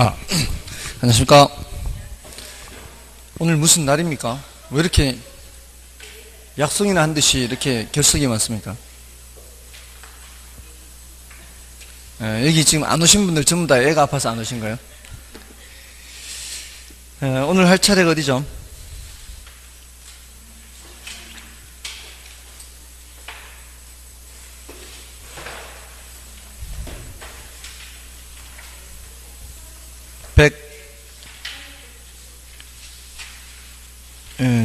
아, 안녕하십니까. 오늘 무슨 날입니까? 왜 이렇게 약속이나 한 듯이 이렇게 결석이 많습니까? 여기 지금 안 오신 분들 전부 다 애가 아파서 안 오신 거예요? 오늘 할 차례가 어디죠?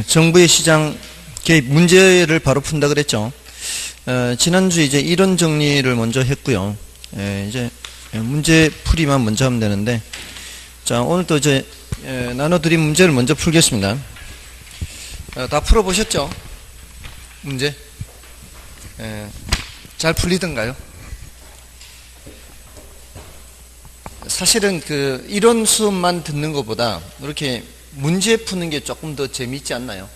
정부의 시장 개입 문제를 바로 푼다 그랬죠. 지난주 이제 이론 정리를 먼저 했고요. 이제 문제 풀이만 먼저 하면 되는데, 자, 오늘 또 이제 나눠드린 문제를 먼저 풀겠습니다. 다 풀어보셨죠? 문제? 잘 풀리던가요? 사실은 그 이론 수업만 듣는 것보다 이렇게 문제 푸는 게 조금 더 재미있지 않나요?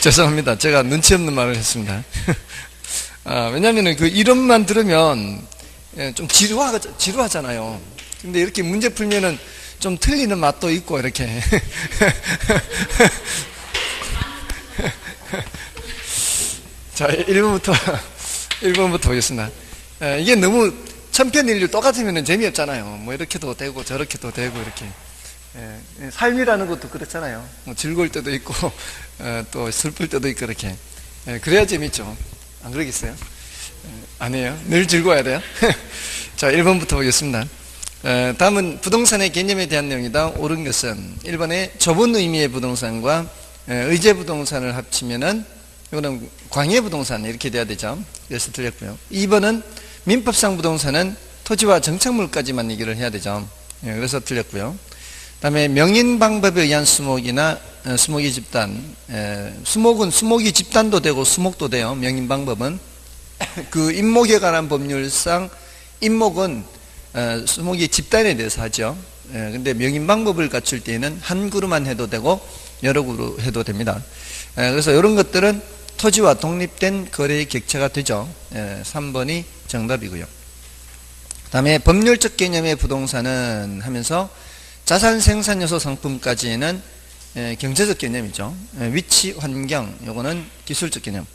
죄송합니다. 제가 눈치 없는 말을 했습니다. 왜냐하면 그 이론만 들으면 좀 지루하잖아요. 근데 이렇게 문제 풀면은 좀 틀리는 맛도 있고, 이렇게. 자, 1번부터 보겠습니다. 이게 너무 천편일률 똑같으면 재미없잖아요. 뭐 이렇게도 되고 저렇게도 되고 이렇게. 삶이라는 것도 그렇잖아요. 뭐 즐거울 때도 있고 또 슬플 때도 있고 이렇게. 그래야 재밌죠. 안 그러겠어요? 아니에요. 늘 즐거워야 돼요. 자, 1번부터 보겠습니다. 다음은 부동산의 개념에 대한 내용이다. 옳은 것은 1번에 좁은 의미의 부동산과 의제 부동산을 합치면은 이거는 광해 부동산 이렇게 돼야 되죠. 그래서 틀렸고요. 2번은 민법상 부동산은 토지와 정착물까지만 얘기를 해야 되죠. 그래서 틀렸고요. 그 다음에 명인 방법에 의한 수목이나 수목이 집단, 수목은 수목이 집단도 되고 수목도 돼요. 명인 방법은 그 임목에 관한 법률상 임목은 수목이 집단에 대해서 하죠. 근데 명인 방법을 갖출 때에는 한 그루만 해도 되고 여러 그루 해도 됩니다. 그래서 이런 것들은 토지와 독립된 거래의 객체가 되죠. 3번이 정답이고요. 그 다음에 법률적 개념의 부동산은 하면서 자산 생산 요소 상품까지는 경제적 개념이죠. 위치, 환경, 요거는 기술적 개념.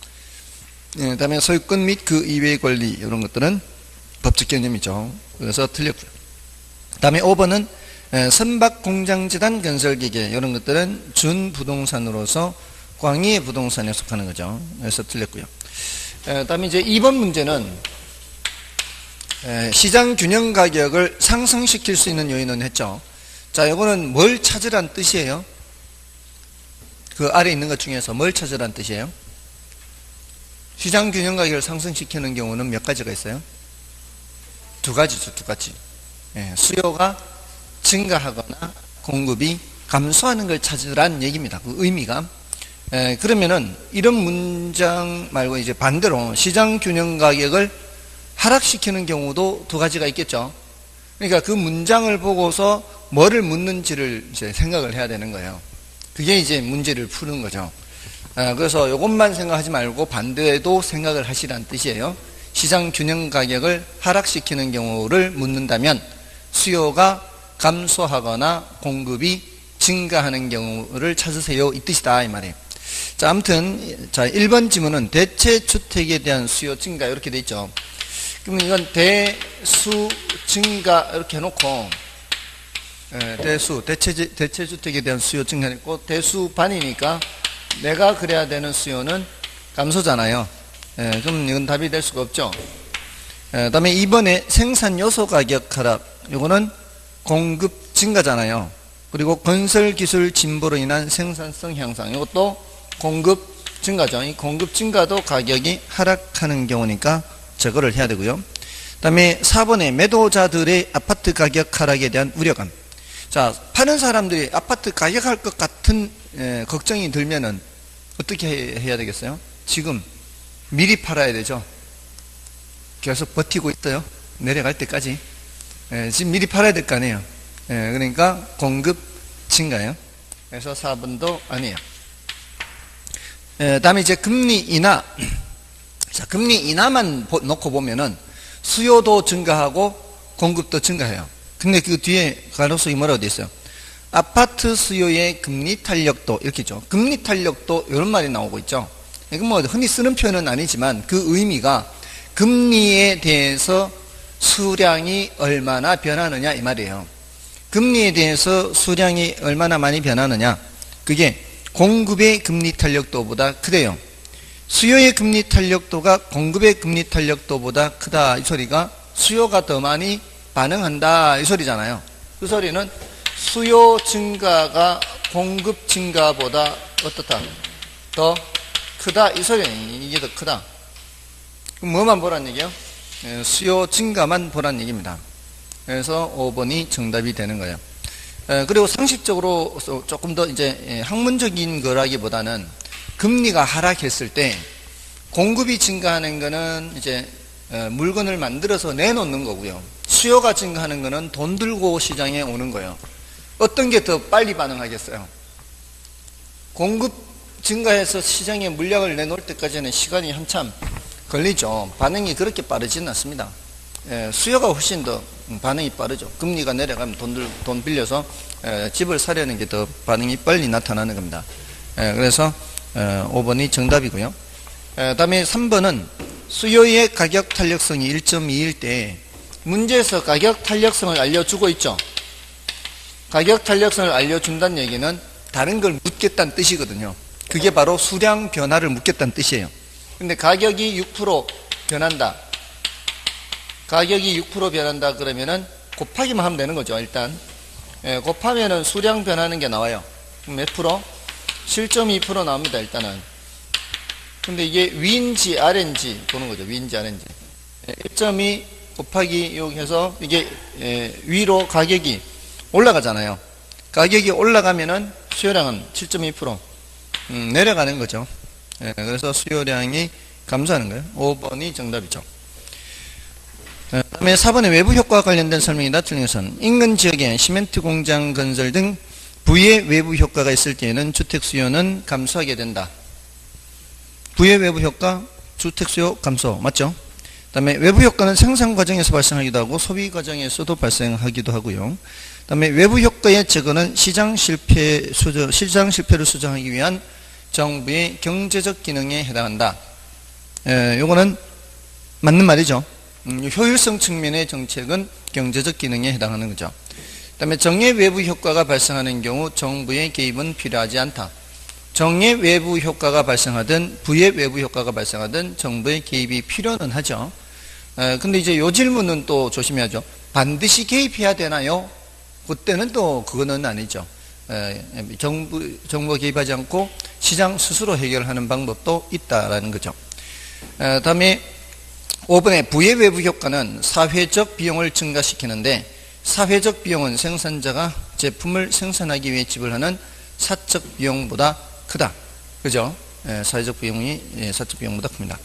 그 다음에 소유권 및 그 이외의 권리, 이런 것들은 법적 개념이죠. 그래서 틀렸고요. 그 다음에 5번은 선박 공장재단 건설기계, 이런 것들은 준부동산으로서 광의 부동산에 속하는 거죠. 그래서 틀렸고요. 그 다음에 이제 2번 문제는 시장 균형 가격을 상승시킬 수 있는 요인은 했죠. 자, 이거는 뭘 찾으란 뜻이에요? 그 아래 있는 것 중에서 뭘 찾으란 뜻이에요? 시장 균형 가격을 상승시키는 경우는 몇 가지가 있어요? 두 가지죠, 두 가지. 수요가 증가하거나 공급이 감소하는 걸 찾으란 얘기입니다. 그 의미가. 그러면은 이런 문장 말고 이제 반대로 시장 균형 가격을 하락시키는 경우도 두 가지가 있겠죠. 그러니까 그 문장을 보고서 뭐를 묻는지를 이제 생각을 해야 되는 거예요. 그게 이제 문제를 푸는 거죠. 그래서 이것만 생각하지 말고 반대도 생각을 하시라는 뜻이에요. 시장 균형 가격을 하락시키는 경우를 묻는다면 수요가 감소하거나 공급이 증가하는 경우를 찾으세요, 이 뜻이다, 이 말이에요. 자, 아무튼 자, 1번 지문은 대체주택에 대한 수요 증가 이렇게 돼 있죠. 그럼 이건 대수 증가 이렇게 해놓고 대체주택에 대한 수요 증가는 있고 대수반이니까 내가 그래야 되는 수요는 감소잖아요. 그럼 이건 답이 될 수가 없죠. 그 다음에 2번에 생산요소 가격 하락, 이거는 공급 증가잖아요. 그리고 건설기술 진보로 인한 생산성 향상, 이것도 공급 증가죠. 이 공급 증가도 가격이 하락하는 경우니까 저거를 해야 되고요. 그 다음에 4번에 매도자들의 아파트 가격 하락에 대한 우려감. 자, 파는 사람들이 아파트 가격할 것 같은 걱정이 들면은 어떻게 해야 되겠어요? 지금 미리 팔아야 되죠. 계속 버티고 있어요. 내려갈 때까지. 지금 미리 팔아야 될 거 아니에요. 그러니까 공급 증가예요. 그래서 4번도 아니에요. 다음에 이제 금리 인하. 자, 금리 인하만 놓고 보면은 수요도 증가하고 공급도 증가해요. 근데 그 뒤에 가로수기 뭐라고 돼 있어요? 아파트 수요의 금리 탄력도, 이렇게 있죠. 금리 탄력도, 이런 말이 나오고 있죠. 이건 뭐 흔히 쓰는 표현은 아니지만 그 의미가 금리에 대해서 수량이 얼마나 변하느냐 이 말이에요. 금리에 대해서 수량이 얼마나 많이 변하느냐, 그게 공급의 금리 탄력도보다 크대요. 수요의 금리 탄력도가 공급의 금리 탄력도보다 크다, 이 소리가 수요가 더 많이 반응한다, 이 소리잖아요. 그 소리는 수요 증가가 공급 증가보다 어떻다? 더 크다, 이 소리는 이게 더 크다. 그럼 뭐만 보란 얘기예요? 수요 증가만 보란 얘기입니다. 그래서 5번이 정답이 되는 거예요. 그리고 상식적으로 조금 더 이제 학문적인 거라기보다는 금리가 하락했을 때 공급이 증가하는 거는 이제 물건을 만들어서 내놓는 거고요. 수요가 증가하는 거는 돈 들고 시장에 오는 거예요. 어떤 게 더 빨리 반응하겠어요? 공급 증가해서 시장에 물량을 내놓을 때까지는 시간이 한참 걸리죠. 반응이 그렇게 빠르지는 않습니다. 수요가 훨씬 더 반응이 빠르죠. 금리가 내려가면 돈 빌려서 집을 사려는 게 더 반응이 빨리 나타나는 겁니다. 그래서 5번이 정답이고요. 다음에 3번은 수요의 가격 탄력성이 1.2일 때 문제에서 가격 탄력성을 알려주고 있죠. 가격 탄력성을 알려준다는 얘기는 다른 걸 묻겠다는 뜻이거든요. 그게 바로 수량 변화를 묻겠다는 뜻이에요. 근데 가격이 6% 변한다. 가격이 6% 변한다 그러면은 곱하기만 하면 되는 거죠. 일단 곱하면은 수량 변하는 게 나와요. 몇 프로? 7.2% 나옵니다. 일단은. 근데 이게 위인지 아래인지 보는 거죠. 위인지 아래인지. 1.2 곱하기 6 해서 이게 위로 가격이 올라가잖아요. 가격이 올라가면은 수요량은 7.2% 내려가는 거죠. 그래서 수요량이 감소하는 거예요. 5번이 정답이죠. 다음에 4번의 외부 효과와 관련된 설명이다. 틀린 것은 인근 지역에 시멘트 공장 건설 등 부의 외부 효과가 있을 때에는 주택 수요는 감소하게 된다. 부의 외부 효과, 주택 수요 감소, 맞죠? 다음에 외부 효과는 생산 과정에서 발생하기도 하고 소비 과정에서도 발생하기도 하고요. 다음에 외부 효과의 제거는 시장 실패를 수정하기 위한 정부의 경제적 기능에 해당한다. 요거는 맞는 말이죠. 효율성 측면의 정책은 경제적 기능에 해당하는 거죠. 그 다음에 정의 외부 효과가 발생하는 경우 정부의 개입은 필요하지 않다. 정의 외부 효과가 발생하든 부의 외부 효과가 발생하든 정부의 개입이 필요는 하죠. 근데 이제 요 질문은 또 조심해야죠. 반드시 개입해야 되나요? 그때는 또 그거는 아니죠. 정부가 개입하지 않고 시장 스스로 해결하는 방법도 있다라는 거죠. 다음에 5번의 부의 외부 효과는 사회적 비용을 증가시키는데 사회적 비용은 생산자가 제품을 생산하기 위해 지불하는 사적 비용보다 크다. 그죠? 사회적 비용이 사적 비용보다 큽니다.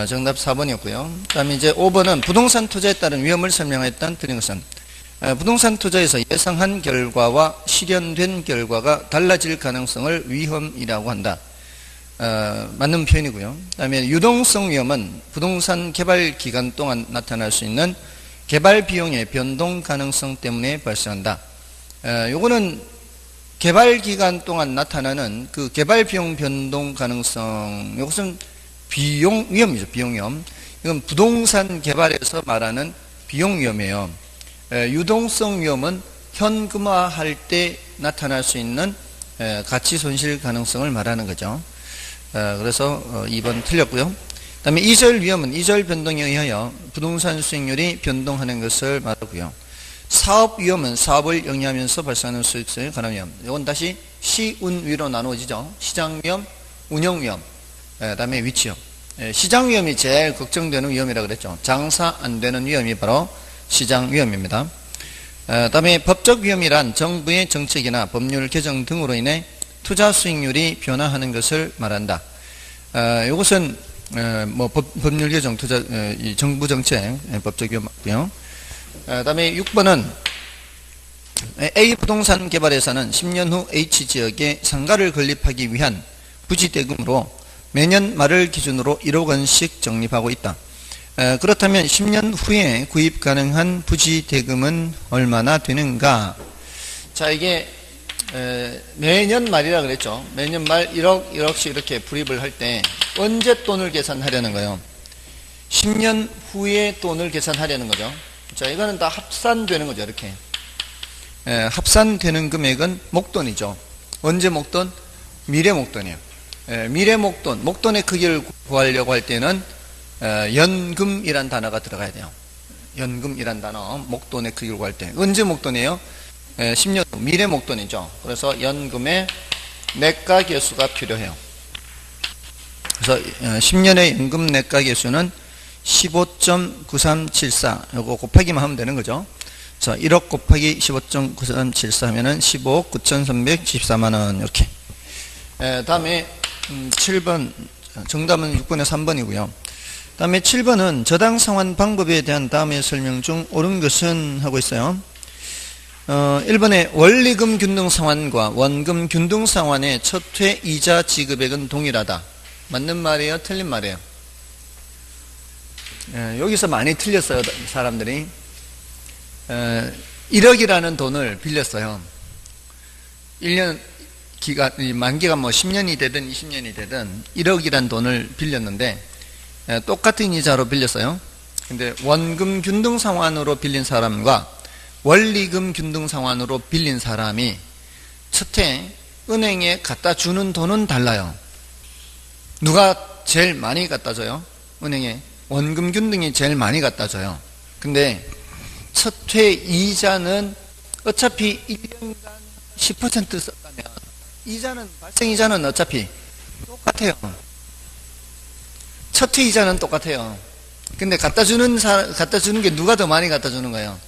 정답 4번이었고요. 그 다음에 이제 5번은 부동산 투자에 따른 위험을 설명했던 틀린 것은 부동산 투자에서 예상한 결과와 실현된 결과가 달라질 가능성을 위험이라고 한다. 맞는 표현이고요. 그 다음에 유동성 위험은 부동산 개발 기간 동안 나타날 수 있는 개발 비용의 변동 가능성 때문에 발생한다. 요거는 개발 기간 동안 나타나는 그 개발 비용 변동 가능성, 이것은 비용 위험이죠. 비용 위험. 이건 부동산 개발에서 말하는 비용 위험이에요. 유동성 위험은 현금화할 때 나타날 수 있는 가치 손실 가능성을 말하는 거죠. 그래서 2번 틀렸고요. 그 다음에 이절 위험은 이절 변동에 의하여 부동산 수익률이 변동하는 것을 말하고요. 사업 위험은 사업을 영위하면서 발생하는 수익성에 관한 위험. 이건 다시 시운위로 나누어지죠. 시장 위험, 운영 위험, 그다음에 위치 위험. 시장 위험이 제일 걱정되는 위험이라 그랬죠. 장사 안 되는 위험이 바로 시장 위험입니다. 그다음에 법적 위험이란 정부의 정책이나 법률 개정 등으로 인해 투자 수익률이 변화하는 것을 말한다. 이것은 뭐 법률 개정, 투자, 정부 정책, 법적 위험 맞고요. 그다음에 6번은 A 부동산 개발회사는 10년 후 H 지역에 상가를 건립하기 위한 부지 대금으로 매년 말을 기준으로 1억 원씩 적립하고 있다. 그렇다면 10년 후에 구입 가능한 부지 대금은 얼마나 되는가? 자, 이게 매년 말이라 그랬죠. 매년 말 1억, 1억씩 이렇게 불입을 할 때 언제 돈을 계산하려는 거예요? 10년 후에 돈을 계산하려는 거죠. 자, 이거는 다 합산되는 거죠. 이렇게 합산되는 금액은 목돈이죠. 언제 목돈? 미래 목돈이에요. 미래 목돈, 목돈의 크기를 구하려고 할 때는 연금이란 단어가 들어가야 돼요. 연금이란 단어, 목돈의 크기를 구할 때. 언제 목돈이에요? 10년 후, 미래 목돈이죠. 그래서 연금의 내가 계수가 필요해요. 그래서 10년의 연금 내가 계수는 15.9374, 요거 곱하기만 하면 되는 거죠. 자, 1억 곱하기 15.9374 하면은 15억 9,314만원, 이렇게. 다음에 7번, 정답은 6번에 3번이고요. 다음에 7번은 저당 상환 방법에 대한 다음의 설명 중 옳은 것은 하고 있어요. 1번에 원리금 균등 상환과 원금 균등 상환의 첫 회 이자 지급액은 동일하다. 맞는 말이에요? 틀린 말이에요? 여기서 많이 틀렸어요, 사람들이. 1억이라는 돈을 빌렸어요. 1년 기간, 만기가 뭐 10년이 되든 20년이 되든 1억이라는 돈을 빌렸는데, 똑같은 이자로 빌렸어요. 근데 원금 균등 상환으로 빌린 사람과 원리금 균등 상환으로 빌린 사람이 첫해 은행에 갖다 주는 돈은 달라요. 누가 제일 많이 갖다 줘요? 은행에 원금 균등이 제일 많이 갖다 줘요. 근데 첫회 이자는 어차피 1년간 10% 썼다면 이자는, 발생 이자는 어차피 똑같아요. 첫회 이자는 똑같아요. 근데 갖다 주는 게 누가 더 많이 갖다 주는 거예요?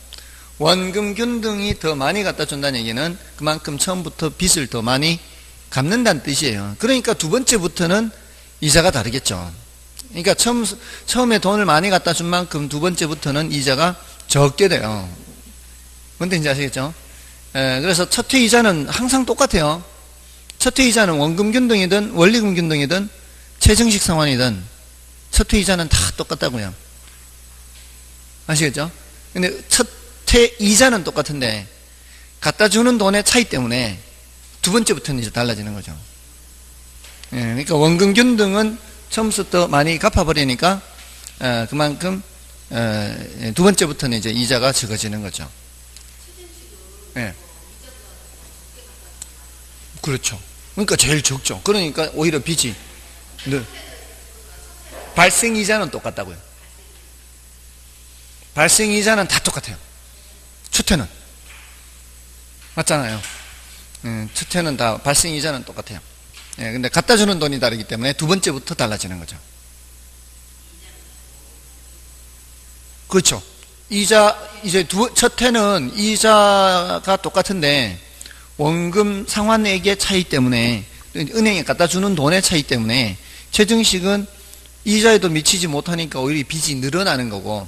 원금 균등이 더 많이 갖다 준다는 얘기는 그만큼 처음부터 빚을 더 많이 갚는다는 뜻이에요. 그러니까 두 번째부터는 이자가 다르겠죠. 그러니까 처음에 돈을 많이 갖다 준 만큼 두 번째부터는 이자가 적게 돼요. 뭔 뜻인지 아시겠죠? 그래서 첫 회 이자는 항상 똑같아요. 첫 회 이자는 원금 균등이든 원리금 균등이든 최정식 상환이든 첫 회 이자는 다 똑같다고요. 아시겠죠? 근데 첫 회 이자는 똑같은데 갖다 주는 돈의 차이 때문에 두 번째부터는 이제 달라지는 거죠. 그러니까 원금 균등은 처음부터 많이 갚아버리니까 그만큼 두 번째부터는 이제 이자가 적어지는 거죠. 예. 그렇죠. 그러니까 제일 적죠. 그러니까 오히려 빚이 발생 이자는 똑같다고요. 발생 이자는 다 똑같아요. 첫해는 맞잖아요. 첫해는 다 발생 이자는 똑같아요. 근데 갖다 주는 돈이 다르기 때문에 두 번째부터 달라지는 거죠. 그렇죠. 이제 첫 해는 이자가 똑같은데 원금 상환액의 차이 때문에, 은행에 갖다 주는 돈의 차이 때문에 최정식은 이자에도 미치지 못하니까 오히려 빚이 늘어나는 거고,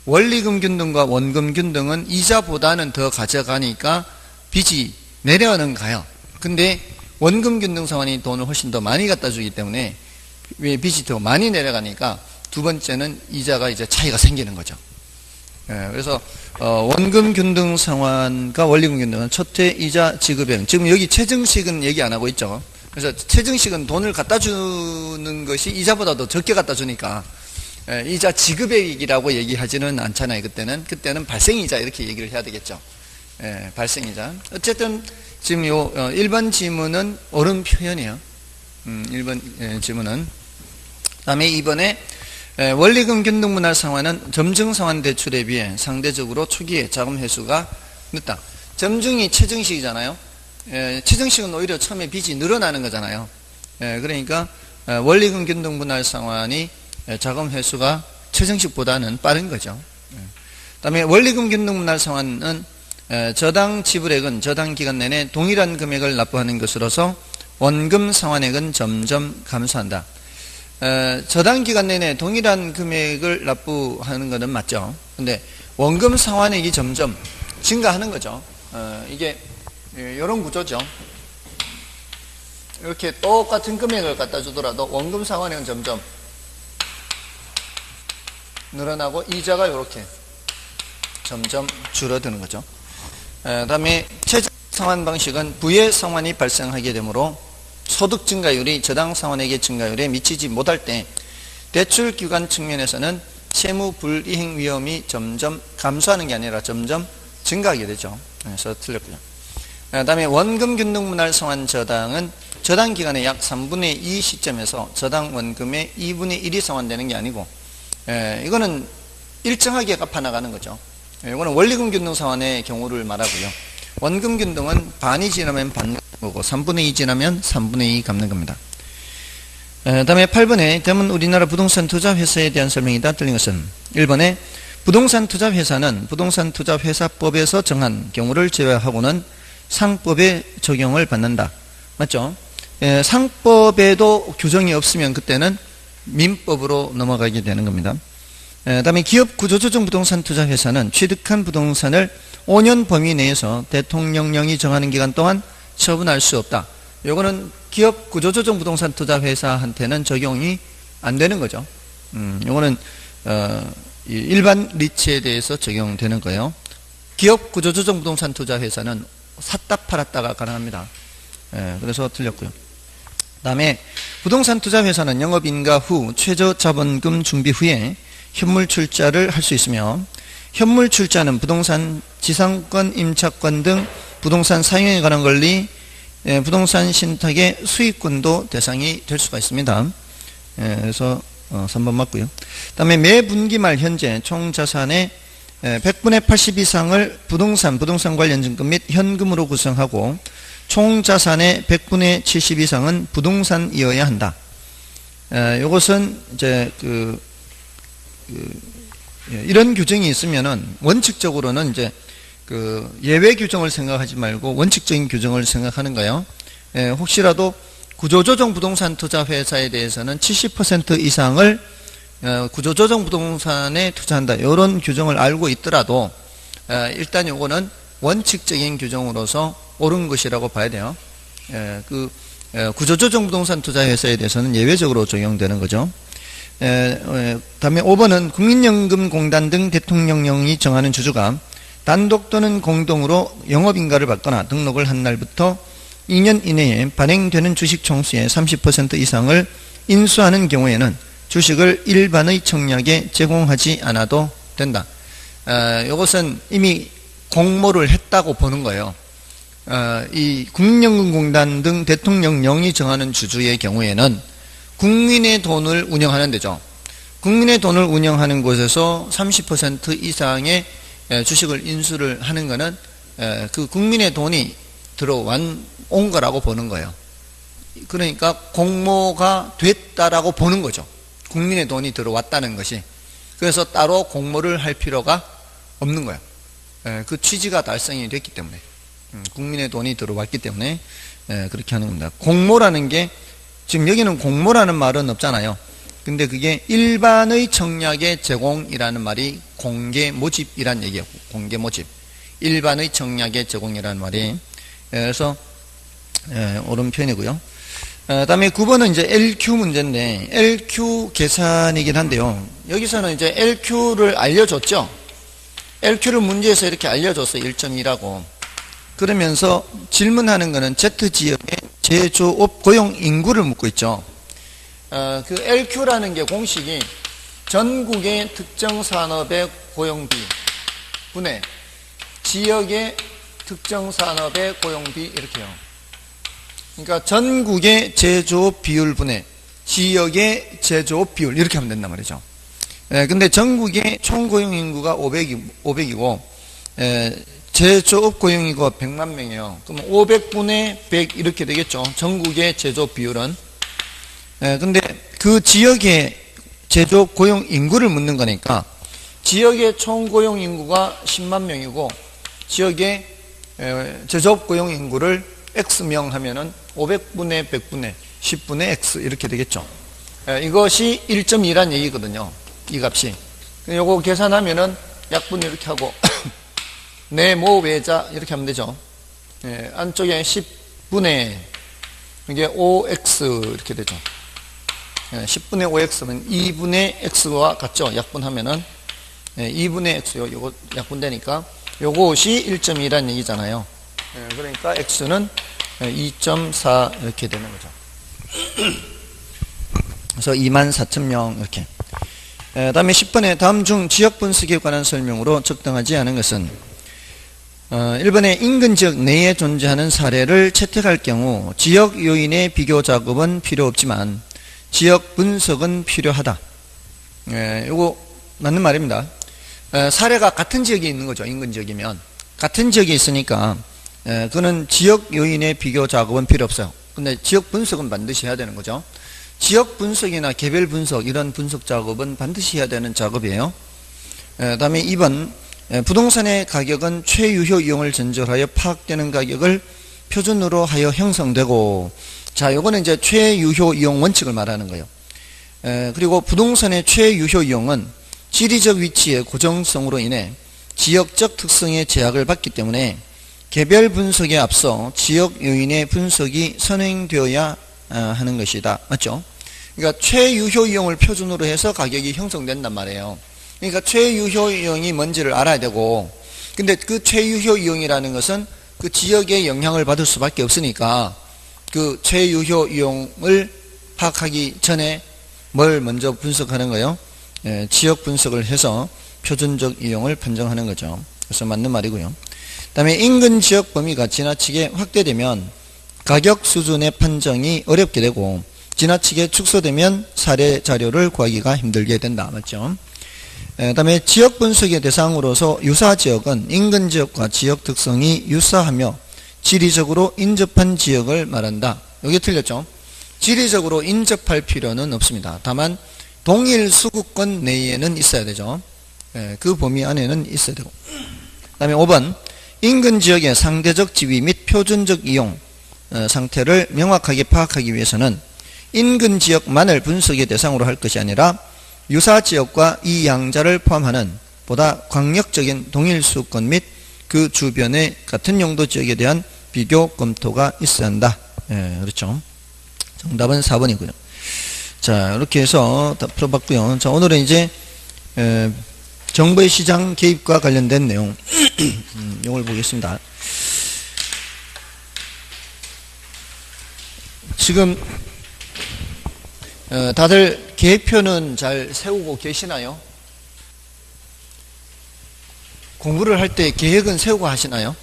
원리금 균등과 원금 균등은 이자보다는 더 가져가니까 빚이 내려는 가요. 근데 원금 균등 상환이 돈을 훨씬 더 많이 갖다 주기 때문에 빚이 더 많이 내려가니까 두 번째는 이자가 이제 차이가 생기는 거죠. 그래서 원금 균등 상환과 원리금 균등은 첫해 이자 지급액, 지금 여기 최정식은 얘기 안 하고 있죠. 그래서 최정식은 돈을 갖다 주는 것이 이자보다 더 적게 갖다 주니까 이자 지급액이라고 얘기하지는 않잖아요. 그때는 발생이자 이렇게 얘기를 해야 되겠죠. 발생이자. 어쨌든 지금 요 1번 지문은 옳은 표현이에요. 1번 지문은. 다음에 2번에 원리금 균등 분할 상환은 점증 상환 대출에 비해 상대적으로 초기에 자금 회수가 늦다. 점증이 최정식이잖아요. 최정식은 오히려 처음에 빚이 늘어나는 거잖아요. 그러니까 원리금 균등 분할 상환이 자금 회수가 최정식보다는 빠른 거죠. 그다음에 원리금 균등 분할 상환은 저당 지불액은 저당 기간 내내 동일한 금액을 납부하는 것으로서 원금 상환액은 점점 감소한다. 저당 기간 내내 동일한 금액을 납부하는 것은 맞죠. 근데 원금 상환액이 점점 증가하는 거죠. 이게 이런 구조죠. 이렇게 똑같은 금액을 갖다 주더라도 원금 상환액은 점점 늘어나고 이자가 이렇게 점점 줄어드는 거죠. 그다음에 최저 상환 방식은 부의 상환이 발생하게 되므로 소득 증가율이 저당 상환액의 증가율에 미치지 못할 때 대출 기관 측면에서는 채무 불이행 위험이 점점 감소하는 게 아니라 점점 증가하게 되죠. 그래서 틀렸고요. 그다음에 원금 균등 분할 상환 저당은 저당 기간의 약 3분의 2 시점에서 저당 원금의 2분의 1이 상환되는 게 아니고, 이거는 일정하게 갚아나가는 거죠. 이거는 원리금 균등 상환의 경우를 말하고요. 원금 균등은 반이 지나면 반 거고 3분의 2 지나면 3분의 2 갚는 겁니다. 다음에 8번에 대문 우리나라 부동산 투자 회사에 대한 설명이다. 틀린 것은 1번에 부동산 투자 회사는 부동산 투자 회사법에서 정한 경우를 제외하고는 상법의 적용을 받는다. 맞죠? 상법에도 규정이 없으면 그때는 민법으로 넘어가게 되는 겁니다. 다음에 기업 구조조정 부동산 투자 회사는 취득한 부동산을 5년 범위 내에서 대통령령이 정하는 기간 동안 처분할 수 없다. 요거는 기업 구조조정 부동산 투자 회사한테는 적용이 안 되는 거죠. 요거는 일반 리츠에 대해서 적용되는 거예요. 기업 구조조정 부동산 투자 회사는 샀다 팔았다가 가능합니다. 그래서 틀렸고요. 다음에 부동산 투자 회사는 영업인가 후 최저 자본금 준비 후에 현물 출자를 할 수 있으며, 현물 출자는 부동산 지상권, 임차권 등 부동산 사용에 관한 권리, 부동산 신탁의 수익권도 대상이 될 수가 있습니다. 그래서 3번 맞고요. 다음에 매 분기 말 현재 총 자산의 100분의 80 이상을 부동산 관련 증권 및 현금으로 구성하고 총 자산의 100분의 70 이상은 부동산이어야 한다. 이것은 이제 이런 규정이 있으면은 원칙적으로는 이제 예외 규정을 생각하지 말고 원칙적인 규정을 생각하는 거예요. 혹시라도 구조조정 부동산 투자 회사에 대해서는 70% 이상을 구조조정 부동산에 투자한다. 이런 규정을 알고 있더라도 일단 요거는 원칙적인 규정으로서 옳은 것이라고 봐야 돼요. 구조조정 부동산 투자 회사에 대해서는 예외적으로 적용되는 거죠. 다음에 5번은 국민연금공단 등 대통령령이 정하는 주주가 단독 또는 공동으로 영업인가를 받거나 등록을 한 날부터 2년 이내에 발행되는 주식 총수의 30% 이상을 인수하는 경우에는 주식을 일반의 청약에 제공하지 않아도 된다. 이것은 이미 공모를 했다고 보는 거예요. 이 국민연금공단 등 대통령령이 정하는 주주의 경우에는 국민의 돈을 운영하는 데죠. 국민의 돈을 운영하는 곳에서 30% 이상의 주식을 인수를 하는 것은 그 국민의 돈이 들어온 거라고 보는 거예요. 그러니까 공모가 됐다라고 보는 거죠. 국민의 돈이 들어왔다는 것이. 그래서 따로 공모를 할 필요가 없는 거예요. 그 취지가 달성이 됐기 때문에, 국민의 돈이 들어왔기 때문에 그렇게 하는 겁니다. 공모라는 게 지금 여기는 공모라는 말은 없잖아요. 근데 그게 일반의 청약의 제공이라는 말이 공개 모집이란 얘기예요. 공개 모집. 일반의 청약의 제공이라는 말이. 그래서 옳은 편이고요. 다음에 9번은 이제 LQ 문제인데, LQ 계산이긴 한데요. 여기서는 이제 LQ를 알려줬죠. LQ를 문제에서 이렇게 알려줬어요. 1.2라고. 그러면서 질문하는 거는 Z지역의 제조업 고용 인구를 묻고 있죠. 그 LQ라는 게 공식이 전국의 특정 산업의 고용비 분의 지역의 특정 산업의 고용비 이렇게요. 그러니까 전국의 제조업 비율 분의 지역의 제조업 비율 이렇게 하면 된단 말이죠. 근데 전국의 총 고용 인구가 500이고 제조업 고용 인구가 100만 명이에요. 그럼 500분의 100 이렇게 되겠죠. 전국의 제조업 비율은. 근데 그 지역의 제조업 고용 인구를 묻는 거니까 지역의 총 고용 인구가 10만 명이고 지역의 제조업 고용 인구를 X명 하면은 500분의 100분의 10분의 X 이렇게 되겠죠. 이것이 1.2란 얘기거든요. 이 값이. 요거 계산하면은 약분 이렇게 하고 네모 외자 이렇게 하면 되죠. 안쪽에 10분의 이게 5X 이렇게 되죠. 10분의 5x는 2분의 x와 같죠. 약분하면은 2분의 x 요거 약분되니까 요것이 1.2란 얘기잖아요. 그러니까 x는 2.4 이렇게 되는 거죠. 그래서 24,000명 이렇게. 다음에 10번에 다음 중 지역 분석에 관한 설명으로 적당하지 않은 것은 1번에 인근 지역 내에 존재하는 사례를 채택할 경우 지역 요인의 비교 작업은 필요 없지만 지역 분석은 필요하다. 이거 맞는 말입니다. 사례가 같은 지역에 있는 거죠. 인근 지역이면 같은 지역에 있으니까 그는 지역 요인의 비교 작업은 필요 없어요. 근데 지역 분석은 반드시 해야 되는 거죠. 지역 분석이나 개별 분석 이런 분석 작업은 반드시 해야 되는 작업이에요. 다음에 2번 부동산의 가격은 최유효 이용을 전제하여 파악되는 가격을 표준으로 하여 형성되고, 자, 요거는 이제 최유효 이용 원칙을 말하는 거예요. 그리고 부동산의 최유효 이용은 지리적 위치의 고정성으로 인해 지역적 특성의 제약을 받기 때문에 개별 분석에 앞서 지역 요인의 분석이 선행되어야 하는 것이다. 맞죠? 그러니까 최유효 이용을 표준으로 해서 가격이 형성된단 말이에요. 그러니까 최유효 이용이 뭔지를 알아야 되고, 근데 그 최유효 이용이라는 것은 그 지역에 영향을 받을 수밖에 없으니까 그 최유효 이용을 파악하기 전에 뭘 먼저 분석하는 거예요? 지역 분석을 해서 표준적 이용을 판정하는 거죠. 그래서 맞는 말이고요. 그 다음에 인근 지역 범위가 지나치게 확대되면 가격 수준의 판정이 어렵게 되고 지나치게 축소되면 사례 자료를 구하기가 힘들게 된다. 맞죠? 그 다음에 지역 분석의 대상으로서 유사 지역은 인근 지역과 지역 특성이 유사하며 지리적으로 인접한 지역을 말한다. 여기 틀렸죠? 지리적으로 인접할 필요는 없습니다. 다만 동일 수구권 내에는 있어야 되죠. 그 범위 안에는 있어야 되고. 그 다음에 5번 인근 지역의 상대적 지위 및 표준적 이용 상태를 명확하게 파악하기 위해서는 인근 지역만을 분석의 대상으로 할 것이 아니라 유사 지역과 이 양자를 포함하는 보다 광역적인 동일 수권 및 그 주변의 같은 용도 지역에 대한 비교 검토가 있어야 한다. 그렇죠. 정답은 4번이고요. 자, 이렇게 해서 다 풀어봤고요. 자, 오늘은 이제 정부의 시장 개입과 관련된 내용 이걸 보겠습니다. 지금 다들 계획표는 잘 세우고 계시나요? 공부를 할 때 계획은 세우고 하시나요?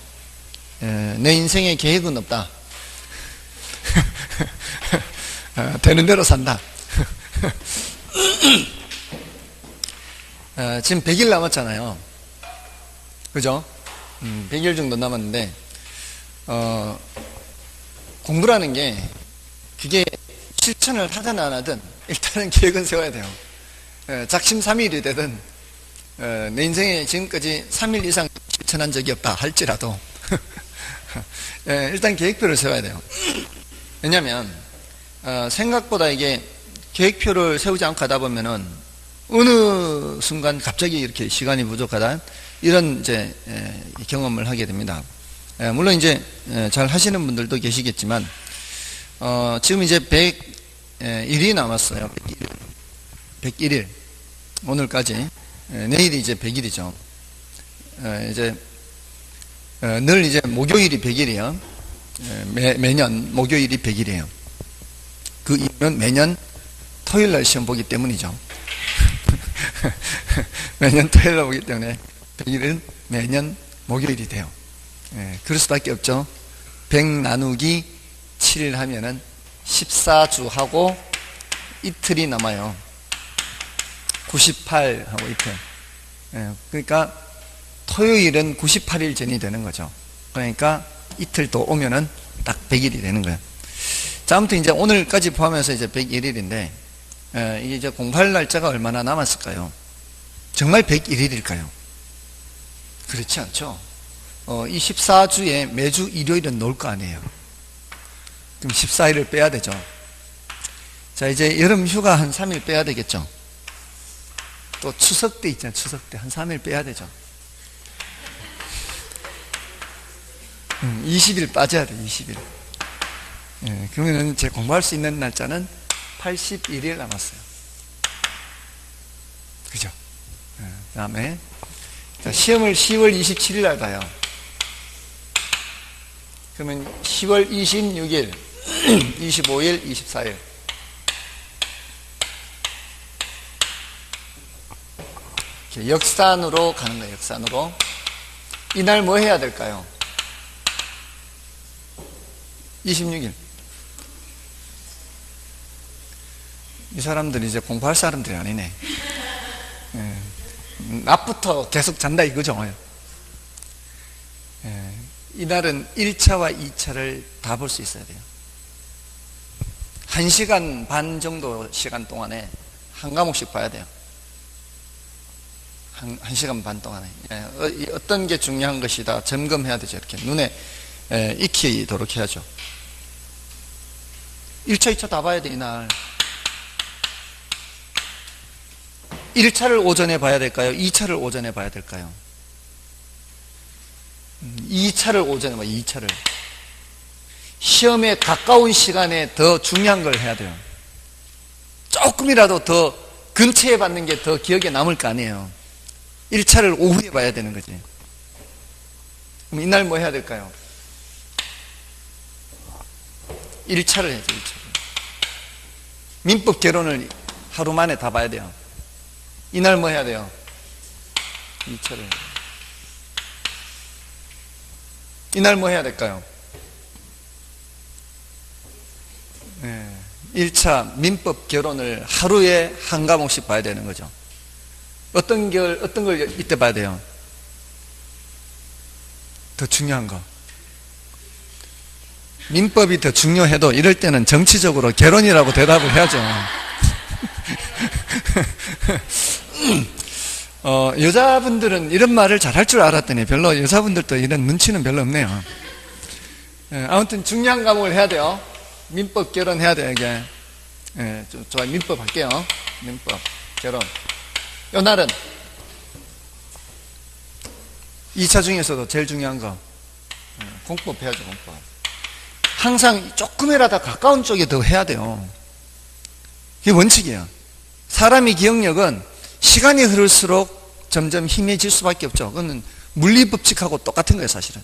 내 인생에 계획은 없다. 되는 대로 산다. 지금 100일 남았잖아요. 그죠? 100일 정도 남았는데 공부라는 게 그게 실천을 하든 안 하든 일단은 계획은 세워야 돼요. 작심삼일이 되든 내 인생에 지금까지 3일 이상 실천한 적이 없다 할지라도 일단 계획표를 세워야 돼요. 왜냐하면 생각보다 이게 계획표를 세우지 않고 하다 보면은 어느 순간 갑자기 이렇게 시간이 부족하다 이런 이제 경험을 하게 됩니다. 물론 이제 잘 하시는 분들도 계시겠지만 지금 이제 100일이 남았어요. 101일 오늘까지. 내일이 이제 100일이죠. 이제 늘 이제 목요일이 100일이에요. 매년 목요일이 100일이에요. 그 이유는 매년 토요일 날 시험 보기 때문이죠. 매년 토요일 날 보기 때문에 100일은 매년 목요일이 돼요. 그럴 수밖에 없죠. 100 나누기 7일 하면은 14주 하고 이틀이 남아요. 98 하고 이틀. 그러니까 토요일은 98일 전이 되는 거죠. 그러니까 이틀 또 오면은 딱 100일이 되는 거예요. 자, 아무튼 이제 오늘까지 포함해서 이제 101일인데, 이게 이제 공부할 날짜가 얼마나 남았을까요? 정말 101일일까요? 그렇지 않죠? 이 14주에 매주 일요일은 놀 거 아니에요. 그럼 14일을 빼야 되죠. 자, 이제 여름 휴가 한 3일 빼야 되겠죠. 또 추석 때 있잖아요. 추석 때 한 3일 빼야 되죠. 20일 빠져야 돼. 20일. 그러면은 제 공부할 수 있는 날짜는 81일 남았어요. 그죠? 그 다음에 시험을 10월 27일 날 봐요. 그러면 10월 26일, 25일, 24일. 이렇게 역산으로 가는 거예요. 역산으로. 이날 뭐 해야 될까요? 26일. 이 사람들이 이제 공부할 사람들이 아니네. 예. 낮부터 계속 잔다 이거죠. 예. 이날은 1차와 2차를 다 볼 수 있어야 돼요. 1시간 반 정도 시간 동안에 한 과목씩 봐야 돼요. 한 시간 반 동안에. 어떤 게 중요한 것이다 점검해야 되죠. 이렇게 눈에 익히도록 해야죠. 1차, 2차 다 봐야 돼, 이날. 1차를 오전에 봐야 될까요? 2차를 오전에 봐야 될까요? 2차를 오전에 봐요, 2차를. 시험에 가까운 시간에 더 중요한 걸 해야 돼요. 조금이라도 더 근처에 받는 게 더 기억에 남을 거 아니에요. 1차를 오후에 봐야 되는 거지. 그럼 이날 뭐 해야 될까요? 1차를 해야죠, 1차를. 민법 개론을 하루 만에 다 봐야 돼요. 이날 뭐 해야 돼요? 2차를. 이날 뭐 해야 될까요? 1차 민법 개론을 하루에 한 과목씩 봐야 되는 거죠. 어떤 걸 이때 봐야 돼요? 더 중요한 거. 민법이 더 중요해도 이럴 때는 정치적으로 개론이라고 대답을 해야죠. 여자분들은 이런 말을 잘할 줄 알았더니 별로 여자분들도 이런 눈치는 별로 없네요. 아무튼 중요한 과목을 해야 돼요. 민법 개론 해야 돼요, 이게. 좋아요. 민법 할게요. 민법 개론. 요 날은 2차 중에서도 제일 중요한 거 공법 해야죠. 공법. 항상 조금이라도 가까운 쪽에 더 해야 돼요. 그게 원칙이에요. 사람의 기억력은 시간이 흐를수록 점점 희미해질 수밖에 없죠. 그거는 물리법칙하고 똑같은 거예요, 사실은.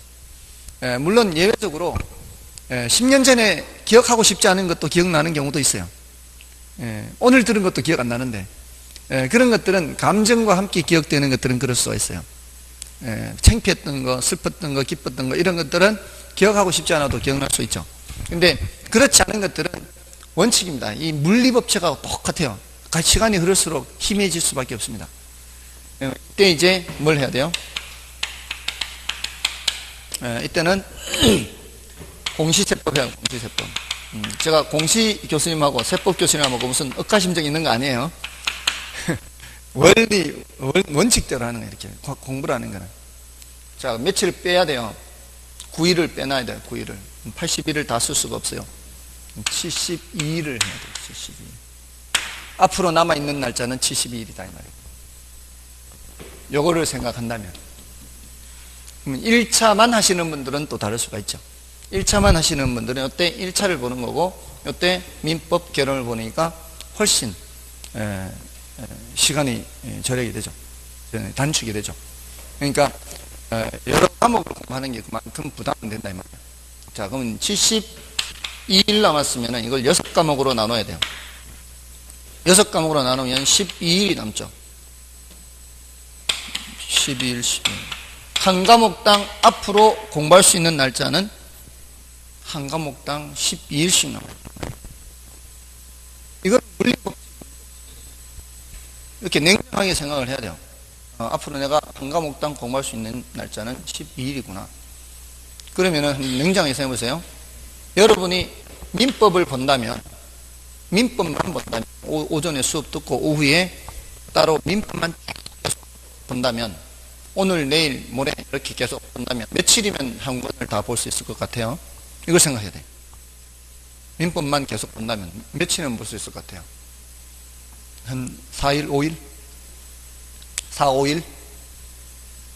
물론 예외적으로 10년 전에 기억하고 싶지 않은 것도 기억나는 경우도 있어요. 오늘 들은 것도 기억 안 나는데 그런 것들은 감정과 함께 기억되는 것들은 그럴 수가 있어요. 창피했던 거, 슬펐던 거, 기뻤던 거 이런 것들은 기억하고 싶지 않아도 기억날 수 있죠. 근데 그렇지 않은 것들은 원칙입니다. 이 물리법칙하고 똑같아요. 시간이 흐를수록 희미해질 수밖에 없습니다. 이때 이제 뭘 해야 돼요? 이때는 공시세법 해요. 공시세법. 제가 공시 교수님하고 세법 교수님하고 무슨 억가심정 있는 거 아니에요. 원칙대로 하는 거예요. 이렇게 공부를 하는 거는. 자, 며칠을 빼야 돼요. 9일을 빼놔야 돼요. 9일을. 81을 다 쓸 수가 없어요. 72일을 해야 돼요. 72일. 앞으로 남아있는 날짜는 72일이다 이 말이에요. 요거를 생각한다면 1차만 하시는 분들은 또 다를 수가 있죠. 1차만 하시는 분들은 이때 1차를 보는 거고 이때 민법 개론을 보니까 훨씬 시간이 절약이 되죠. 단축이 되죠. 그러니까 여러 과목을 공부하는 게 그만큼 부담은 된다 이 말이에요. 자, 그러면 72일 남았으면 이걸 6과목으로 나눠야 돼요. 6과목으로 나누면 12일이 남죠. 12일, 12일. 한 과목당 앞으로 공부할 수 있는 날짜는 한 과목당 12일씩 남아요. 이걸 물리법 이렇게 냉정하게 생각을 해야 돼요. 앞으로 내가 한 과목당 공부할 수 있는 날짜는 12일이구나. 그러면은 냉정하게 생각해 보세요. 여러분이 민법을 본다면 민법만 본다면 오전에 수업 듣고 오후에 따로 민법만 본다면 오늘 내일 모레 이렇게 계속 본다면 며칠이면 한 권을 다 볼 수 있을 것 같아요. 이걸 생각해야 돼요. 민법만 계속 본다면 며칠은 볼 수 있을 것 같아요. 한 4일, 5일? 4, 5일?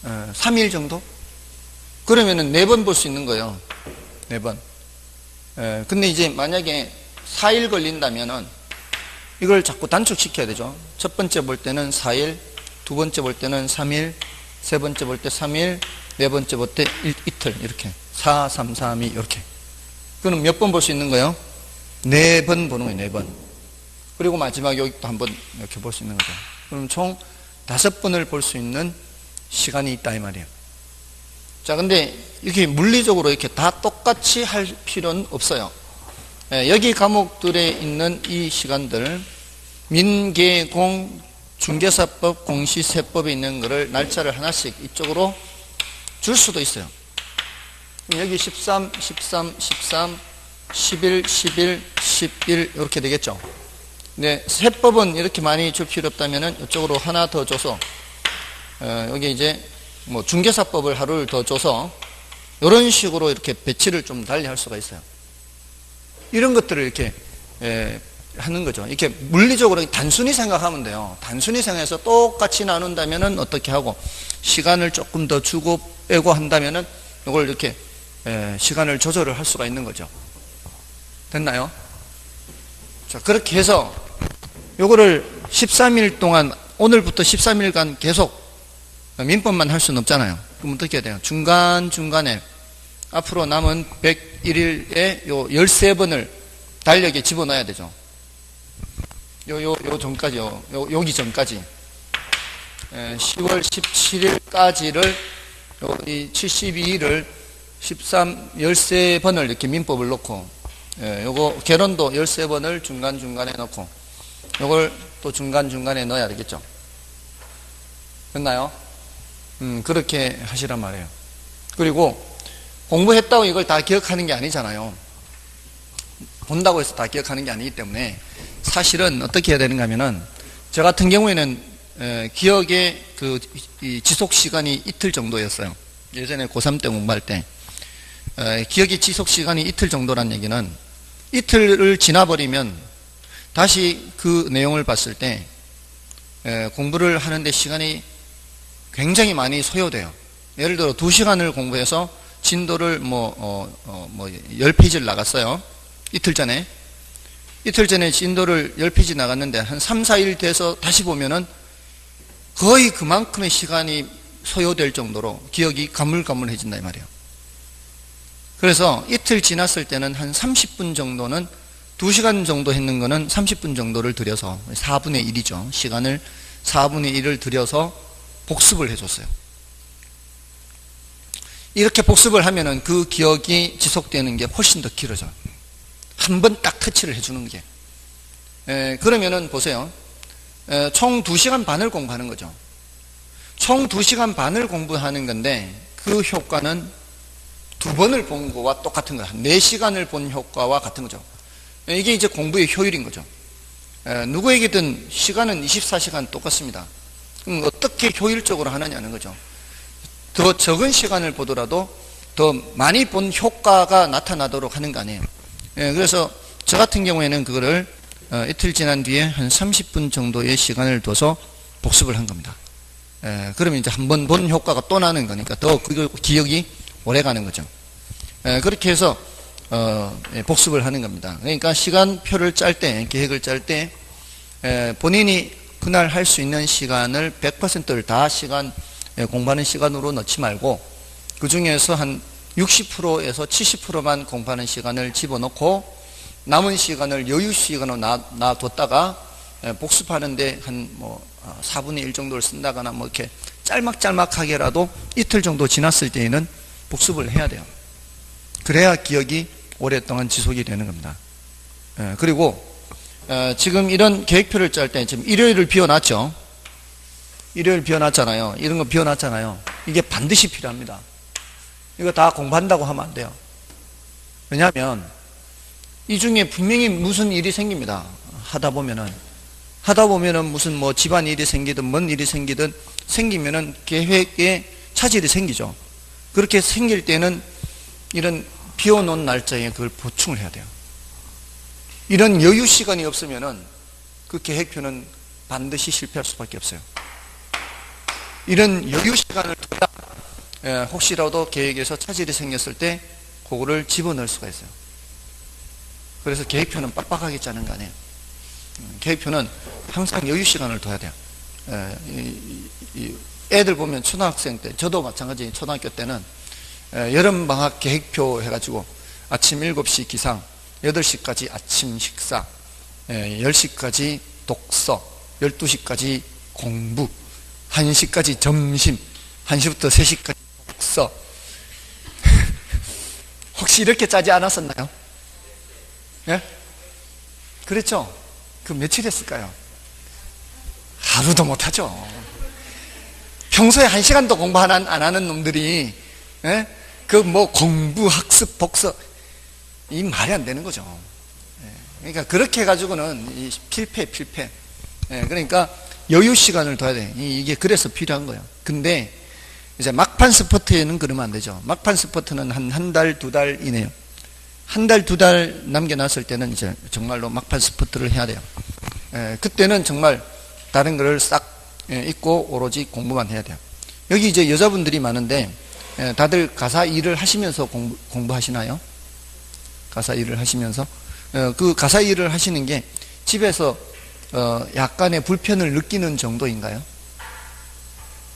3일 정도? 그러면은 4번 볼 수 있는 거예요. 4번. 근데 이제 만약에 4일 걸린다면은 이걸 자꾸 단축시켜야 되죠. 첫 번째 볼 때는 4일, 두 번째 볼 때는 3일, 세 번째 볼 때 3일, 네 번째 볼 때 이틀, 이렇게 4, 3, 3, 2 이렇게. 그럼 몇 번 볼 수 있는 거예요? 4번 보는 거예요. 4번. 그리고 마지막 여기 또 한 번 이렇게 볼 수 있는 거죠. 그럼 총 5번을 볼 수 있는 시간이 있다 이 말이에요. 자, 근데 이렇게 물리적으로 이렇게 다 똑같이 할 필요는 없어요. 여기 과목들에 있는 이 시간들, 민계공, 중개사법, 공시세법에 있는 거를 날짜를 하나씩 이쪽으로 줄 수도 있어요. 여기 13, 13, 13, 11, 11, 11 이렇게 되겠죠. 근데 세법은 이렇게 많이 줄 필요 없다면은 이쪽으로 하나 더 줘서 여기 이제 뭐 중개사법을 하루를 더 줘서 이런 식으로 이렇게 배치를 좀 달리 할 수가 있어요. 이런 것들을 이렇게 하는 거죠. 이렇게 물리적으로 단순히 생각하면 돼요. 단순히 생각해서 똑같이 나눈다면은 어떻게 하고 시간을 조금 더 주고 빼고 한다면은 이걸 이렇게 시간을 조절을 할 수가 있는 거죠. 됐나요? 자, 그렇게 해서 요거를 13일 동안 오늘부터 13일간 계속 민법만 할 수는 없잖아요. 그럼 어떻게 해야 돼요? 중간중간에 앞으로 남은 101일에 요 13번을 달력에 집어넣어야 되죠. 요 전까지요. 여기 전까지. 10월 17일까지를 이 72일을 13번을 이렇게 민법을 넣고 요거 개론도 13번을 중간중간에 넣고 요걸 또 중간중간에 넣어야 되겠죠. 됐나요? 그렇게 하시란 말이에요. 그리고 공부했다고 이걸 다 기억하는 게 아니잖아요. 본다고 해서 다 기억하는 게 아니기 때문에 사실은 어떻게 해야 되는가 하면은 저 같은 경우에는 기억의 이 지속 시간이 이틀 정도였어요. 예전에 고3 때 공부할 때 기억의 지속 시간이 이틀 정도란 얘기는 이틀을 지나버리면 다시 그 내용을 봤을 때 공부를 하는데 시간이 굉장히 많이 소요돼요. 예를 들어 2시간을 공부해서 진도를 10페이지를 나갔어요. 이틀 전에 진도를 10페이지 나갔는데 한 3, 4일 돼서 다시 보면은 거의 그만큼의 시간이 소요될 정도로 기억이 가물가물해진다 이 말이에요. 그래서 이틀 지났을 때는 한 30분 정도는 2시간 정도 했는 거는 30분 정도를 들여서 4분의 1이죠. 시간을 4분의 1을 들여서 복습을 해줬어요. 이렇게 복습을 하면은 그 기억이 지속되는 게 훨씬 더 길어져요. 한 번 딱 터치를 해주는 게. 그러면은 보세요. 총 2시간 반을 공부하는 거죠. 총 2시간 반을 공부하는 건데 그 효과는 2번을 본 거와 똑같은 거야. 4시간을 본 효과와 같은 거죠. 이게 이제 공부의 효율인 거죠. 누구에게든 시간은 24시간 똑같습니다. 그럼 어떻게 효율적으로 하느냐는 거죠. 더 적은 시간을 보더라도 더 많이 본 효과가 나타나도록 하는 거 아니에요. 그래서 저 같은 경우에는 그거를 이틀 지난 뒤에 한 30분 정도의 시간을 둬서 복습을 한 겁니다. 그러면 이제 한 번 본 효과가 또 나는 거니까 더 그 기억이 오래 가는 거죠. 그렇게 해서 복습을 하는 겁니다. 그러니까 시간표를 짤 때, 계획을 짤 때 본인이 그날 할 수 있는 시간을 100%를 다 공부하는 시간으로 넣지 말고 그 중에서 한 60%에서 70%만 공부하는 시간을 집어넣고 남은 시간을 여유 시간으로 놔뒀다가 복습하는데 한 4분의 1 정도를 쓴다거나 이렇게 짤막짤막하게라도 이틀 정도 지났을 때에는 복습을 해야 돼요. 그래야 기억이 오랫동안 지속이 되는 겁니다. 그리고 지금 이런 계획표를 짤 때 지금 일요일을 비워놨죠. 일요일 비워놨잖아요. 이런 거 비워놨잖아요. 이게 반드시 필요합니다. 이거 다 공부한다고 하면 안 돼요. 왜냐하면 이 중에 분명히 무슨 일이 생깁니다. 하다 보면은 무슨 집안 일이 생기든 뭔 일이 생기면은 계획에 차질이 생기죠. 그렇게 생길 때는 이런 비워놓은 날짜에 그걸 보충을 해야 돼요. 이런 여유 시간이 없으면은 그 계획표는 반드시 실패할 수밖에 없어요. 이런 여유 시간을 둬야 혹시라도 계획에서 차질이 생겼을 때 그거를 집어넣을 수가 있어요. 그래서 계획표는 빡빡하게 짜는 거 아니에요. 계획표는 항상 여유 시간을 둬야 돼요. 애들 보면 초등학생 때, 저도 마찬가지 초등학교 때는 여름방학 계획표 해가지고 아침 7시 기상, 8시까지 아침 식사, 10시까지 독서, 12시까지 공부, 1시까지 점심, 1시부터 3시까지 독서. 혹시 이렇게 짜지 않았었나요? 예? 그랬죠? 그 며칠 했을까요? 하루도 못하죠. 평소에 1시간도 공부 안 하는 놈들이, 예? 그 뭐 공부, 학습, 복서, 이 말이 안 되는 거죠. 예. 그러니까 그렇게 해가지고는 이 필패. 예. 그러니까 여유 시간을 둬야 돼. 이게 그래서 필요한 거예요. 근데 이제 막판 스퍼트에는 그러면 안 되죠. 막판 스퍼트는 한 달, 2달 이내요. 한 달, 2달 남겨놨을 때는 이제 정말로 막판 스퍼트를 해야 돼요. 예. 그때는 정말 다른 거를 싹 잊고 오로지 공부만 해야 돼요. 여기 이제 여자분들이 많은데, 다들 가사 일을 하시면서 공부하시나요? 가사 일을 하시면서? 그 가사 일을 하시는 게 집에서 약간의 불편을 느끼는 정도인가요?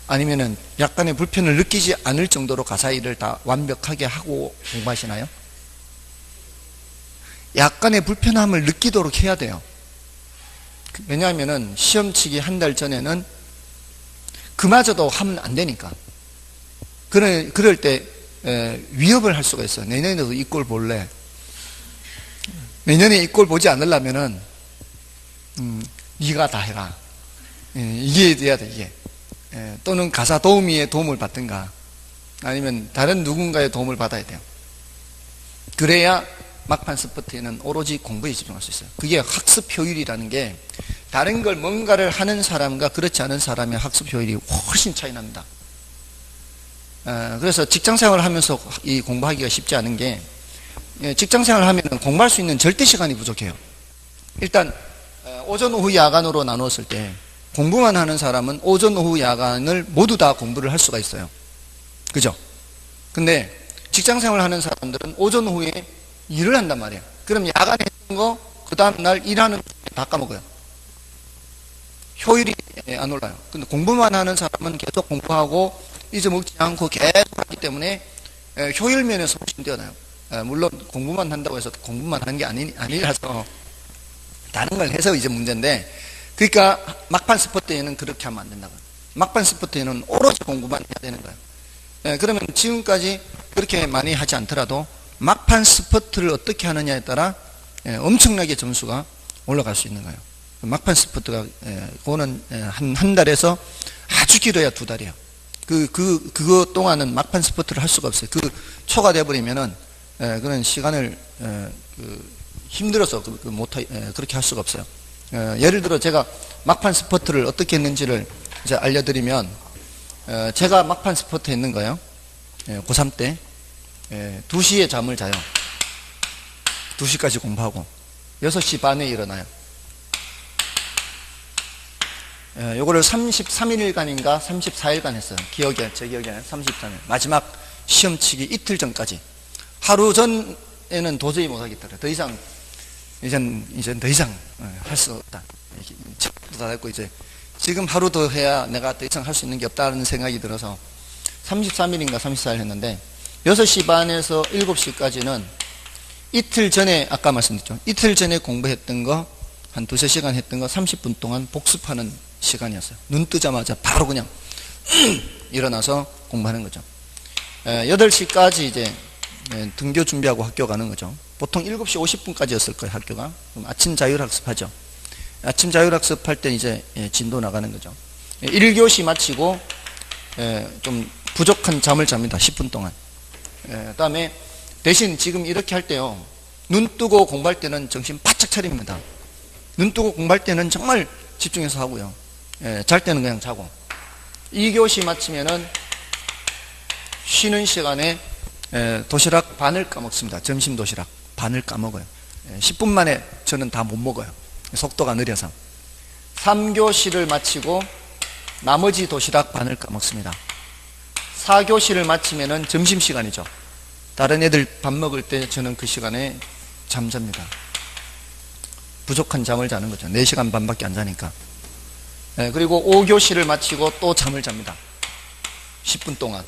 아니면은 약간의 불편을 느끼지 않을 정도로 가사 일을 다 완벽하게 하고 공부하시나요? 약간의 불편함을 느끼도록 해야 돼요. 왜냐하면은 시험 치기 한 달 전에는 그마저도 하면 안 되니까. 그럴 때 위협을 할 수가 있어요. 내년에도 이 꼴 볼래. 내년에 이 꼴 보지 않으려면은 네가 다 해라. 이게 돼야 돼. 이게. 또는 가사 도우미의 도움을 받든가 아니면 다른 누군가의 도움을 받아야 돼요. 그래야 막판 스퍼트에는 오로지 공부에 집중할 수 있어요. 그게 학습 효율이라는 게 다른 걸 뭔가를 하는 사람과 그렇지 않은 사람의 학습 효율이 훨씬 차이 납니다. 그래서 직장생활을 하면서 이 공부하기가 쉽지 않은 게 직장생활을 하면 공부할 수 있는 절대 시간이 부족해요. 일단 오전 오후 야간으로 나누었을 때 공부만 하는 사람은 오전 오후 야간을 모두 다 공부를 할 수가 있어요. 그죠? 근데 직장생활을 하는 사람들은 오전 오후에 일을 한단 말이에요. 그럼 야간에 했던 거 그 다음날 일하는 다 까먹어요. 효율이 안 올라요. 근데 공부만 하는 사람은 계속 공부하고 잊어먹지 않고 계속 하기 때문에 효율 면에서 훨씬 뛰어나요. 물론 공부만 한다고 해서 공부만 하는 게 아니라서 다른 걸 해서 이제 문제인데, 그러니까 막판 스포트에는 그렇게 하면 안 된다고요. 막판 스포트에는 오로지 공부만 해야 되는 거예요. 그러면 지금까지 그렇게 많이 하지 않더라도 막판 스포트를 어떻게 하느냐에 따라 엄청나게 점수가 올라갈 수 있는 거예요. 막판 스포트가 그거는 한 달에서 아주 길어야 2달이에요. 그거 동안은 막판 스포트를 할 수가 없어요. 그 초가 돼버리면은 그런 시간을 힘들어서 그렇게 할 수가 없어요. 예를 들어 제가 막판 스포트를 어떻게 했는지를 이제 알려드리면, 제가 막판 스포트 했는 거예요. 고3 때 2시에 잠을 자요. 2시까지 공부하고 6시 반에 일어나요. 요거를 33일간인가 34일간 했어요. 제 기억에 33일. 마지막 시험 치기 이틀 전까지. 하루 전에는 도저히 못하겠더라고요. 더 이상 이젠 더 이상 할 수 없다. 책도 다 됐고 이제 지금 하루 더 해야 내가 더 이상 할 수 있는 게 없다는 생각이 들어서 33일인가 34일 했는데, 6시 반에서 7시까지는 이틀 전에, 아까 말씀드렸죠. 이틀 전에 공부했던 거, 한 2-3시간 했던 거 30분 동안 복습하는 시간이었어요. 눈 뜨자마자 바로 그냥 일어나서 공부하는 거죠. 8시까지 이제 등교 준비하고 학교 가는 거죠. 보통 7시 50분까지였을 거예요, 학교가. 그럼 아침 자율학습하죠. 아침 자율학습할 때 이제 진도 나가는 거죠. 1교시 마치고 좀 부족한 잠을 잡니다. 10분 동안. 그 다음에 대신 지금 이렇게 할 때요, 눈 뜨고 공부할 때는 정신 바짝 차립니다. 눈 뜨고 공부할 때는 정말 집중해서 하고요. 잘 때는 그냥 자고. 2교시 마치면은 쉬는 시간에 도시락 반을 까먹습니다. 점심 도시락 반을 까먹어요. 10분 만에 저는 다 못 먹어요. 속도가 느려서. 3교시를 마치고 나머지 도시락 반을 까먹습니다. 4교시를 마치면은 점심시간이죠. 다른 애들 밥 먹을 때 저는 그 시간에 잠잡니다. 부족한 잠을 자는 거죠. 4시간 반밖에 안 자니까. 그리고 5교시를 마치고 또 잠을 잡니다. 10분 동안.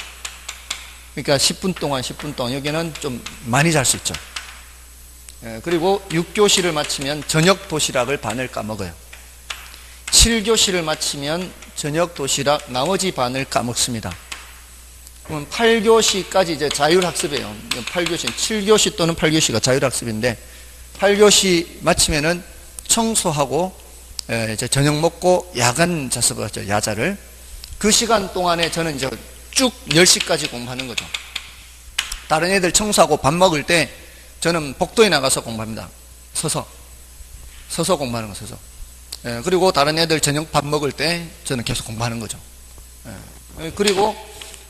그러니까 10분 동안 여기는 좀 많이 잘 수 있죠. 그리고 6교시를 마치면 저녁 도시락을 반을 까먹어요. 7교시를 마치면 저녁 도시락 나머지 반을 까먹습니다. 그러면 8교시까지 이제 자율학습이에요. 8교시, 7교시 또는 8교시가 자율학습인데 8교시 마치면은 청소하고 이제 저녁 먹고 야간 자습을 하죠. 야자를. 그 시간 동안에 저는 이제 쭉 10시까지 공부하는 거죠. 다른 애들 청소하고 밥 먹을 때 저는 복도에 나가서 공부합니다. 서서 공부하는 거, 서서. 그리고 다른 애들 저녁 밥 먹을 때 저는 계속 공부하는 거죠. 그리고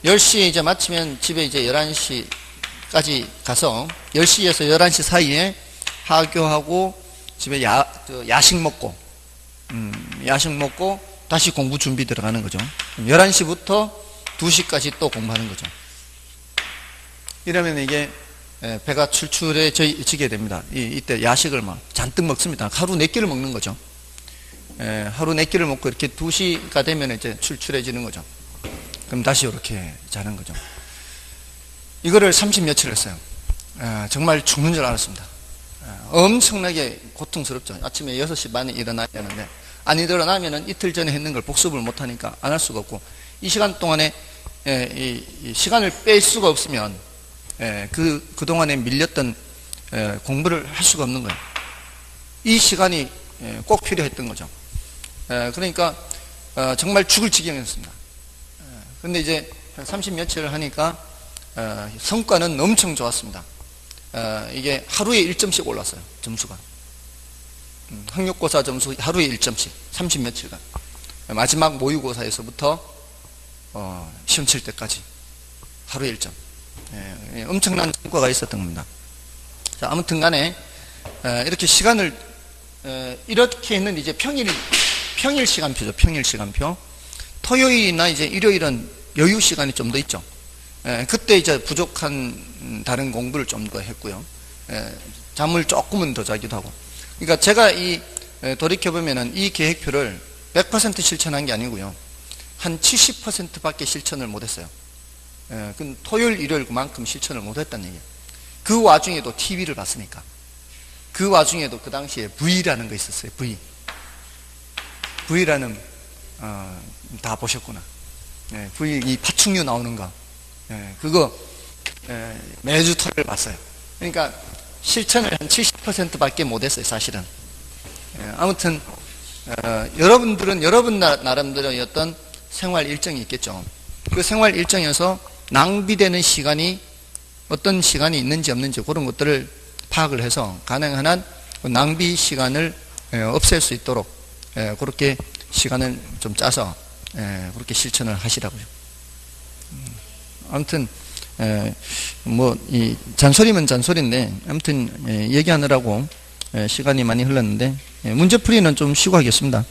10시에 이제 마치면 집에 이제 11시까지 가서 10시에서 11시 사이에 하교하고 집에 야식 먹고 다시 공부 준비 들어가는 거죠. 11시부터 2시까지 또 공부하는 거죠. 이러면 이게 배가 출출해지게 됩니다. 이때 야식을 막 잔뜩 먹습니다. 하루 4끼를 먹는 거죠. 하루 4끼를 먹고 이렇게 2시가 되면 이제 출출해지는 거죠. 그럼 다시 이렇게 자는 거죠. 이거를 30며칠 했어요. 정말 죽는 줄 알았습니다. 엄청나게 고통스럽죠. 아침에 6시 반에 일어나야 되는데 안 일어나면은 이틀 전에 했는 걸 복습을 못하니까 안 할 수가 없고 이 시간 동안에 이 시간을 뺄 수가 없으면 그동안에 밀렸던 공부를 할 수가 없는 거예요. 이 시간이 꼭 필요했던 거죠. 그러니까 정말 죽을 지경이었습니다. 근데 이제 30며칠을 하니까 성과는 엄청 좋았습니다. 이게 하루에 1점씩 올랐어요. 점수가. 학력고사 점수 하루에 1점씩 30며칠간. 마지막 모의고사에서부터 시험 칠 때까지 하루에 1점. 엄청난 성과가 있었던 겁니다. 자, 아무튼 간에 이렇게 시간을 이렇게 있는 이제 평일 시간표죠. 평일 시간표. 토요일이나 이제 일요일은 여유 시간이 좀 더 있죠. 그때 이제 부족한 다른 공부를 좀 더 했고요. 잠을 조금은 더 자기도 하고. 그러니까 제가 돌이켜보면은 이 계획표를 100% 실천한 게 아니고요. 한 70%밖에 실천을 못했어요. 그 토요일, 일요일 그만큼 실천을 못했다는 얘기예요. 그 와중에도 TV를 봤으니까. 그 와중에도 그 당시에 V라는 거 있었어요. V라는 다 보셨구나. V 이 파충류 나오는 거. 그거 매주 토요일 봤어요. 그러니까 실천을 한 70%밖에 못했어요. 사실은. 아무튼 여러분들은 여러분 나름대로의 어떤 생활 일정이 있겠죠. 그 생활 일정에서 낭비되는 시간이 어떤 시간이 있는지 없는지 그런 것들을 파악을 해서 가능한 한 낭비 시간을 없앨 수 있도록 그렇게 시간을 좀 짜서 그렇게 실천을 하시라고요. 아무튼 뭐 이 잔소리면 잔소리인데 아무튼 얘기하느라고 시간이 많이 흘렀는데 문제풀이는 좀 쉬고 하겠습니다.